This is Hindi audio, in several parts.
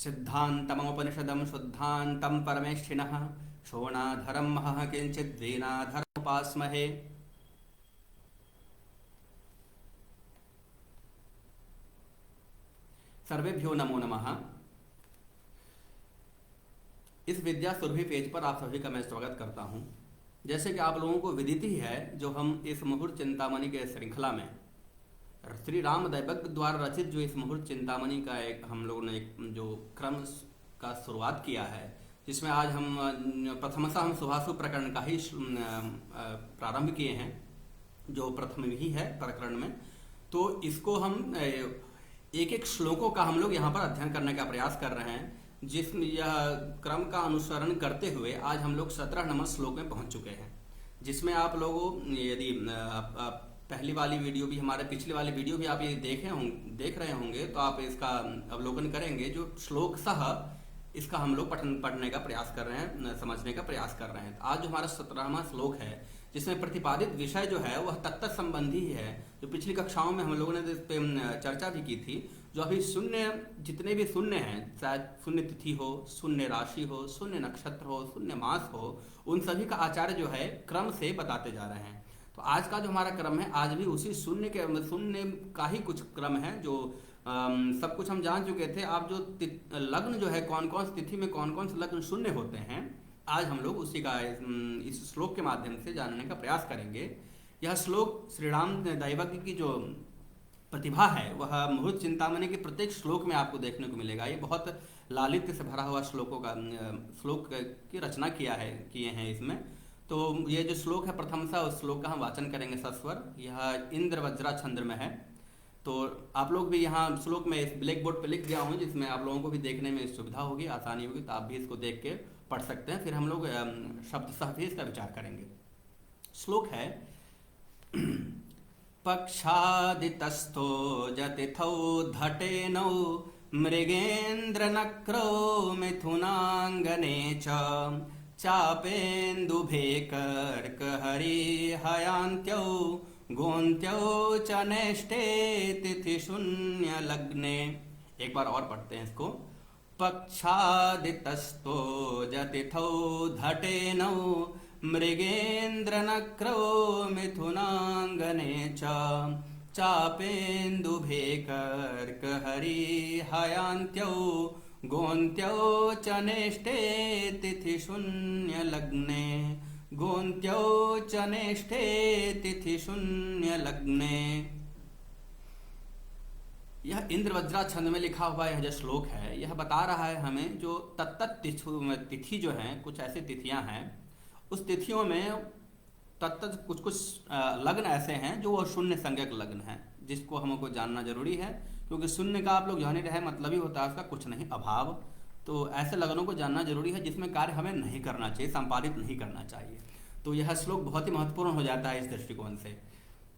सिद्धान्तमोपनिषदं शुद्धान्तं परमेष्ठिनः शोणाधरं महः किञ्चित् वीणाधरमुपास्महे। सर्वेभ्यो नमो नमः। इस विद्या सुरभि पेज पर आप सभी का मैं स्वागत करता हूं। जैसे कि आप लोगों को विदित ही है, जो हम इस मुहूर्त चिंतामणि के श्रृंखला में श्री राम दैवज्ञ द्वारा रचित जो इस मुहूर्त चिंतामणि का एक हम लोगों ने एक जो क्रम का शुरुआत किया है, जिसमें आज हम प्रथमतः हम सुभाषु प्रकरण का ही प्रारंभ किए हैं, जो प्रथम ही है प्रकरण में। तो इसको हम एक एक श्लोकों का हम लोग यहाँ पर अध्ययन करने का प्रयास कर रहे हैं, जिसमें यह क्रम का अनुसरण करते हुए आज हम लोग 17 नंबर श्लोक में पहुंच चुके हैं। जिसमें आप लोगों यदि पहली वाली वीडियो भी, हमारे पिछली वाली वीडियो भी आप ये देख रहे होंगे, तो आप इसका अवलोकन करेंगे। जो श्लोक सह इसका हम लोग पढ़ने का प्रयास कर रहे हैं, समझने का प्रयास कर रहे हैं। आज जो हमारा 17वां श्लोक है, जिसमें प्रतिपादित विषय जो है वह तत्त संबंधी ही है, जो पिछली कक्षाओं में हम लोगों ने इस पे चर्चा भी की थी। जो अभी शून्य, जितने भी शून्य हैं, शायद शून्य तिथि हो, शून्य राशि हो, शून्य नक्षत्र हो, शून्य मास हो, उन सभी का आचार्य जो है क्रम से बताते जा रहे हैं। तो आज का जो हमारा क्रम है, आज भी उसी शून्य का ही कुछ क्रम है। जो सब कुछ हम जान चुके थे। आप जो लग्न जो है, कौन कौन सी तिथि में कौन कौन से लग्न शून्य होते हैं, आज हम लोग उसी का इस श्लोक के माध्यम से जानने का प्रयास करेंगे। यह श्लोक श्री राम दैवज्ञ की जो प्रतिभा है, वह मुहूर्त चिंतामणि के प्रत्येक श्लोक में आपको देखने को मिलेगा। ये बहुत लालित्य से भरा हुआ श्लोक की रचना किए हैं इसमें। तो ये जो श्लोक है, प्रथम सा उस श्लोक का हम वाचन करेंगे सस्वर। यह इंद्र वज्रा छंद्र में है। तो आप लोग भी यहाँ श्लोक में इस ब्लैक बोर्ड पे लिख दिया हूँ, जिसमें आप लोगों को भी देखने में सुविधा होगी, आसानी होगी। तो आप भी इसको देख के पढ़ सकते हैं। फिर हम लोग शब्द सह भी इसका विचार करेंगे। श्लोक है पक्षादितस्थो जतिथौ धटेनौ मृगेन्द्र नक्रो मिथुनांगने च चापेन्दुभे कर्कहरिहयान्त्यौ गोन्त्यौ च नैष्ठे तिथि शून्य लग्ने। एक बार और पढ़ते हैं इसको। पक्षादितस्तो जतिथौ धटेनौ मृगेन्द्र नक्रो मिथुनांगने च चापेन्दुभे कर्कहरिहयान्त्यौ गोन्त्यौ च नेष्ठे तिथि शून्य लग्ने। गोन्त्यौ च नेष्ठे तिथि शून्य लग्ने। यह इंद्र वज्रा छंद में लिखा हुआ यह जो श्लोक है, यह बता रहा है हमें जो तत्त तिथि जो है, कुछ ऐसी तिथियां हैं, उस तिथियों में तत्त कुछ लग्न ऐसे हैं जो वो शून्य संज्ञक लग्न है, जिसको हमको जानना जरूरी है। क्योंकि शून्य का आप लोग जान ही रहे, मतलब ही होता है उसका कुछ नहीं, अभाव। तो ऐसे लग्नों को जानना जरूरी है जिसमें कार्य हमें नहीं करना चाहिए, संपादित नहीं करना चाहिए। तो यह श्लोक बहुत ही महत्वपूर्ण हो जाता है इस दृष्टिकोण से।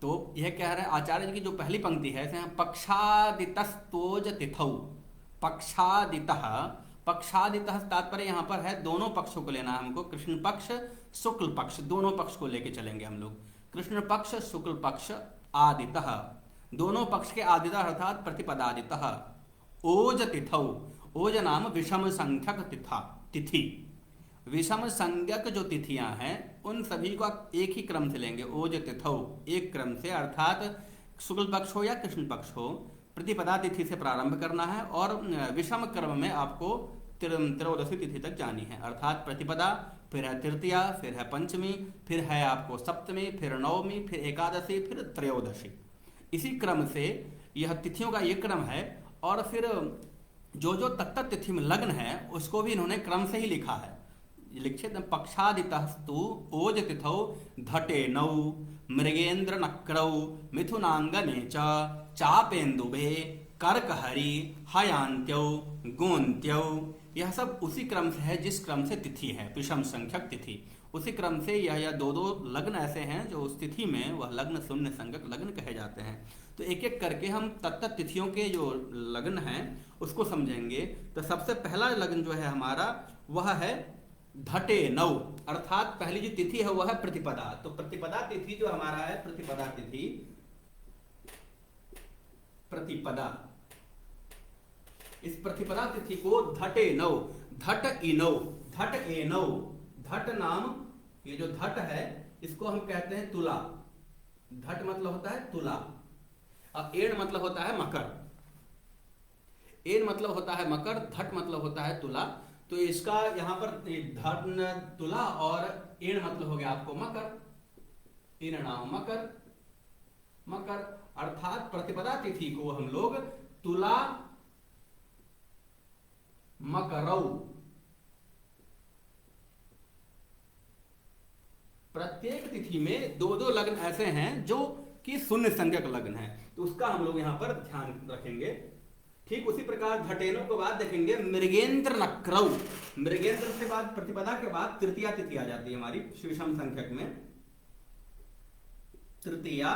तो यह कह रहे हैं आचार्य जी की जो पहली पंक्ति है, पक्षादितस्तोज तिथौ। पक्षादितः, पक्षादितः तात्पर्य यहाँ पर है दोनों पक्षों को लेना है हमको। कृष्ण पक्ष, शुक्ल पक्ष, दोनों पक्ष को लेके चलेंगे हम लोग। कृष्ण पक्ष, शुक्ल पक्ष, आदितः, दोनों पक्ष के आदितः अर्थात प्रतिपदादितः। ओज तिथौ, ओज नाम विषम संख्यक तिथि। विषम संज्ञक जो तिथियां हैं, उन सभी को एक ही क्रम से लेंगे। ओज तिथौ, एक क्रम से, अर्थात शुक्ल पक्ष हो या कृष्ण पक्ष हो, प्रतिपदा तिथि से प्रारंभ करना है और विषम क्रम में आपको त्रयोदशी तिथि तक जानी है। अर्थात प्रतिपदा, फिर है तृतीया, फिर है पंचमी, फिर है आपको सप्तमी, फिर नवमी, फिर एकादशी, फिर त्रयोदशी। इसी क्रम से यह तिथियों का ये क्रम है। और फिर जो जो तत्त तिथि में लग्न है, उसको भी इन्होंने क्रम से ही लिखा है। लिखित पक्षादितस्तु ओज तिथौ धटेनौ मृगेन्द्र नक्रौ मिथुनांगने च चापेन्दुभे कर्कहरि हयान्त्यौ गोन्त्यौ। यह सब उसी क्रम से है जिस क्रम से तिथि है, विषम संख्यक तिथि। उसी क्रम से यह दो लग्न ऐसे हैं जो उस तिथि में वह लग्न शून्य संज्ञक लग्न कहे जाते हैं। तो एक एक करके हम तत्त तिथियों के जो लग्न हैं उसको समझेंगे। तो सबसे पहला लग्न जो है हमारा, वह है धटे नौ, अर्थात पहली जो तिथि है वह है प्रतिपदा। तो प्रतिपदा तिथि जो हमारा है, प्रतिपदा तिथि, प्रतिपदा इस प्रतिपदा तिथि को धटे नौ, धट इनौ, धट एनौ, धट नाम, ये जो धट है इसको हम कहते हैं तुला। धट मतलब होता है तुला, और एण मतलब होता है मकर। एण मतलब होता है मकर, धट मतलब होता है तुला। तो इसका यहाँ पर धट तुला और एण मतलब हो गया आपको मकर, इन नाम मकर, मकर अर्थात प्रतिपदा तिथि को हम लोग तुला मकरौ, प्रत्येक तिथि में दो दो लग्न ऐसे हैं जो कि शून्य संज्ञक लग्न है, तो उसका हम लोग यहां पर ध्यान रखेंगे। ठीक उसी प्रकार घटेनों के बाद देखेंगे मृगेंद्र नक्रौ। मृगेंद्र से बाद प्रतिपदा के बाद तृतीया तिथि आ जाती है हमारी विषम संख्यक में, तृतीया।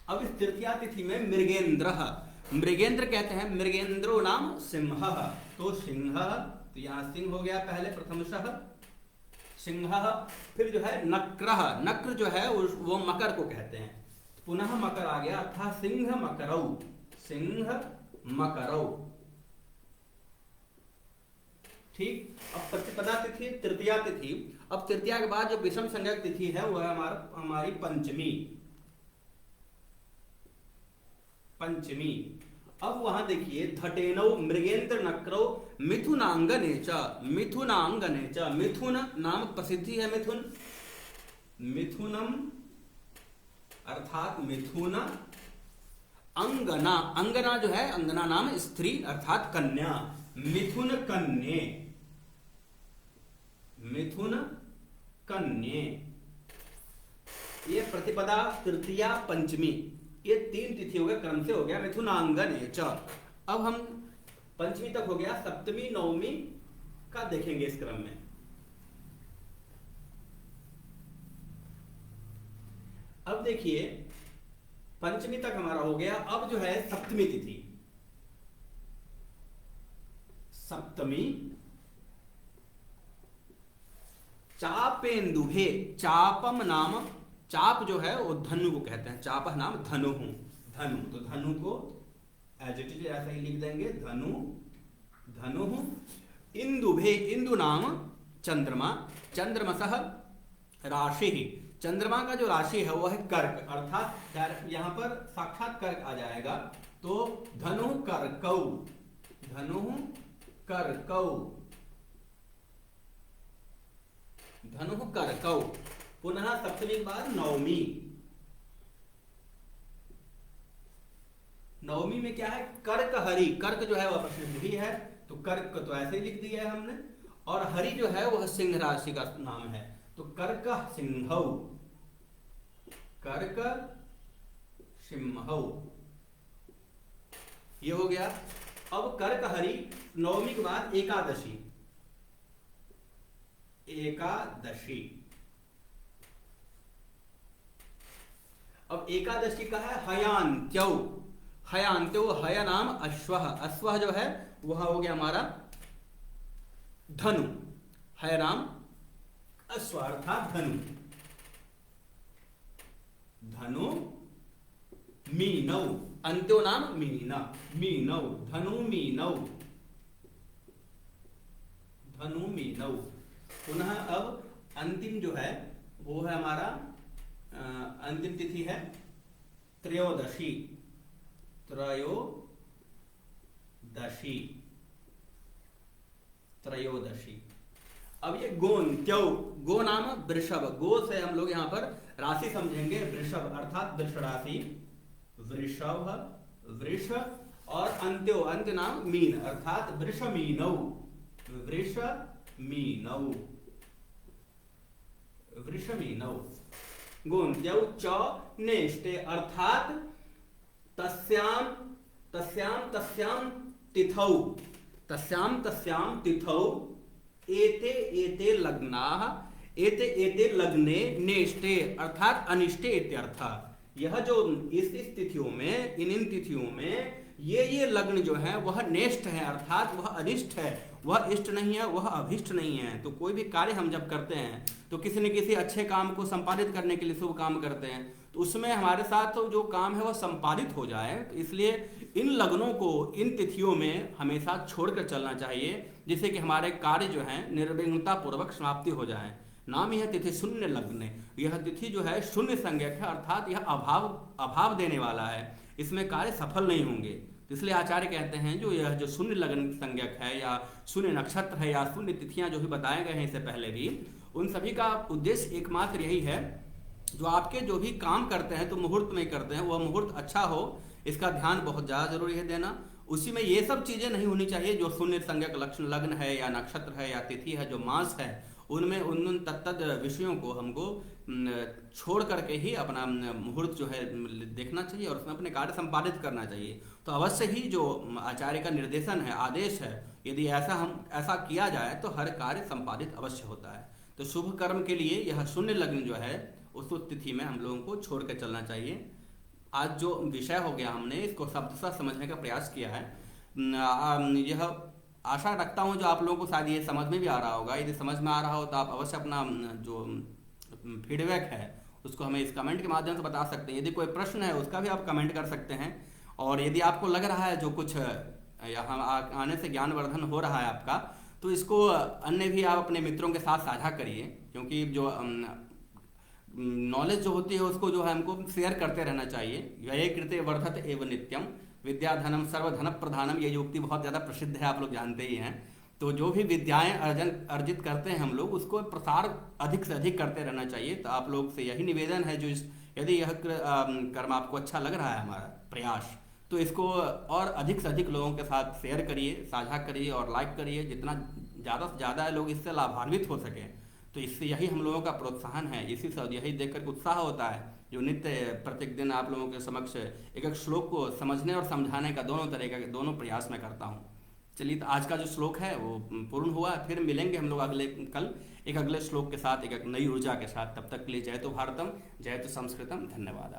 अब इस तृतीया तिथि में मृगेंद्र, मृगेंद्र कहते हैं मृगेंद्रो नाम सिंह, तो सिंह, तो यहां सिंह हो गया पहले प्रथमशः सिंह। फिर जो है नक्रः, नक्र जो है वो मकर को कहते हैं, पुनः मकर आ गया अर्थात सिंह मकरौ, सिंह मकरौ। ठीक, अब प्रतिपदा तिथि तृतीया तिथि। अब तृतीया के बाद जो विषम संज्ञक तिथि है वह हमारी पंचमी, पंचमी। अब वहां देखिए धटेनौ मृगेंद्र नक्रौ मिथुनांगने च, मिथुनांगने च, मिथुन नाम प्रसिद्धि है मिथुन, मिथुनम अर्थात मिथुन, अंगना, अंगना जो है अंगना नाम स्त्री अर्थात कन्या, मिथुन कन्ये, मिथुन कन्ये। ये प्रतिपदा तृतीया पंचमी, ये तीन तिथि हो गया, क्रम से हो गया मिथुनांगने च। अब हम पंचमी तक हो गया, सप्तमी नवमी का देखेंगे इस क्रम में। अब देखिए पंचमी तक हमारा हो गया, अब जो है सप्तमी तिथि, सप्तमी चापेन्दुभे, चापम नाम, चाप जो है वो धनु को कहते हैं, चाप नाम धनु, धनु, तो धनु को एज इट इज ऐसा ही लिख देंगे धनु, धनु। इंदुभे, इंदु नाम चंद्रमा, चंद्रमसः राशि, चंद्रमा का जो राशि है वो है कर्क, अर्थात यहां पर साक्षात कर्क आ जाएगा, तो धनु कर्कौ, धनु कर्कौ, धनु कर्कौ। पुनः सप्तमी के बाद नवमी, नवमी में क्या है कर्क हरि, कर्क जो है वह प्रसिद्ध भी है, तो कर्क तो ऐसे ही लिख दिया है हमने, और हरि जो है वह सिंह राशि का नाम है, तो कर्क सिंहौ, कर्क सिंहौ, ये हो गया। अब कर्क हरि, नवमी के बाद एकादशी, एकादशी। अब एकादशी का है हयांत्यौ, हयांत्यो, हय नाम अश्वः, अश्वः जो है वह हो गया हमारा धनु, हय नाम अश्व अर्थात धनु, धनु मीनौ, अंत्यो नाम मीना, मीनौ, धनु मीनौ, धनु मीनौ। पुनः अब अंतिम जो है वो है हमारा अंतिम तिथि है त्रयोदशी, त्रयोदशी, त्रयोदशी। अब ये गोन्त्यौ, गो नाम वृषभ, गो से हम लोग यहाँ पर राशि समझेंगे वृषभ अर्थात वृष राशि, वृषभ, वृष, और अंत्यो, अंत्य नाम मीन अर्थात वृष मीनौ, वृष मीनौ, वृष मीनौ। गोन्त्यौ च नेष्टे अर्थात तस्याम, तस्याम तस्याम तिथौ, तस्याम तस्याम तिथौ एते एते लग्नाः, एते एते लग्ने नेष्टे अर्थात अनिष्टे इत्यर्थ। यह जो इस तिथियों में, इन तिथियों में ये लग्न जो है वह नेष्ट है अर्थात वह अनिष्ट है, वह इष्ट नहीं है, वह अभिष्ट नहीं है। तो कोई भी कार्य हम जब करते हैं तो किसी न किसी अच्छे काम को संपादित करने के लिए शुभ काम करते हैं, तो उसमें हमारे साथ तो जो काम है वह संपादित हो जाए। तो इसलिए इन लग्नों को इन तिथियों में हमेशा छोड़कर चलना चाहिए, जिससे कि हमारे कार्य जो हैं निर्विघ्नता पूर्वक समाप्ति हो जाए। नाम यह तिथि शून्य लग्न, यह तिथि जो है शून्य संज्ञक है, अर्थात यह अभाव देने वाला है, इसमें कार्य सफल नहीं होंगे। तो इसलिए आचार्य कहते हैं जो शून्य लग्न संज्ञक है या शून्य नक्षत्र है या शून्य तिथियां जो भी बताए गए हैं इससे पहले भी, उन सभी का उद्देश्य एकमात्र यही है, जो आपके जो भी काम करते हैं तो मुहूर्त में करते हैं, वह मुहूर्त अच्छा हो, इसका ध्यान बहुत ज़्यादा जरूरी है देना। उसी में ये सब चीज़ें नहीं होनी चाहिए जो शून्य संज्ञक लग्न है या नक्षत्र है या तिथि है, जो मास है, उनमें उन तत्त विषयों को हमको छोड़ करके ही अपना मुहूर्त जो है देखना चाहिए और उसमें अपने कार्य संपादित करना चाहिए। तो अवश्य ही जो आचार्य का निर्देशन है, आदेश है, यदि ऐसा किया जाए तो हर कार्य संपादित अवश्य होता है। तो शुभ कर्म के लिए यह शून्य लग्न जो है उस तिथि में हम लोगों को छोड़ कर चलना चाहिए। आज जो विषय हो गया हमने इसको शब्दशः समझने का प्रयास किया है। यह आशा रखता हूँ जो आप लोगों को शायद ये समझ में भी आ रहा होगा। यदि समझ में आ रहा हो तो आप अवश्य अपना जो फीडबैक है उसको हमें इस कमेंट के माध्यम से बता सकते हैं। यदि कोई प्रश्न है उसका भी आप कमेंट कर सकते हैं। और यदि आपको लग रहा है जो कुछ यहाँ आने से ज्ञानवर्धन हो रहा है आपका, तो इसको अन्य भी आप अपने मित्रों के साथ साझा करिए, क्योंकि जो नॉलेज जो होती है उसको जो है हमको शेयर करते रहना चाहिए। व्यये कृते वर्धत एवं नित्यम विद्याधनम सर्वधन प्रधानम, ये युक्ति बहुत ज़्यादा प्रसिद्ध है, आप लोग जानते ही हैं। तो जो भी विद्याएं अर्जित करते हैं हम लोग, उसको प्रसार अधिक से अधिक करते रहना चाहिए। तो आप लोग से यही निवेदन है, यदि यह कर्म आपको अच्छा लग रहा है हमारा प्रयास, तो इसको और अधिक से अधिक लोगों के साथ शेयर करिए, साझा करिए और लाइक करिए, जितना ज़्यादा से ज़्यादा लोग इससे लाभान्वित हो सकें। तो इससे यही हम लोगों का प्रोत्साहन है, इसी से यही देखकर उत्साह होता है जो नित्य प्रत्येक दिन आप लोगों के समक्ष एक एक श्लोक को समझने और समझाने का दोनों प्रयास में करता हूँ। चलिए, तो आज का जो श्लोक है वो पूर्ण हुआ। फिर मिलेंगे हम लोग कल एक अगले श्लोक के साथ, एक नई ऊर्जा के साथ। तब तक के लिए जय तो भारतम, जय तो संस्कृतम, धन्यवाद।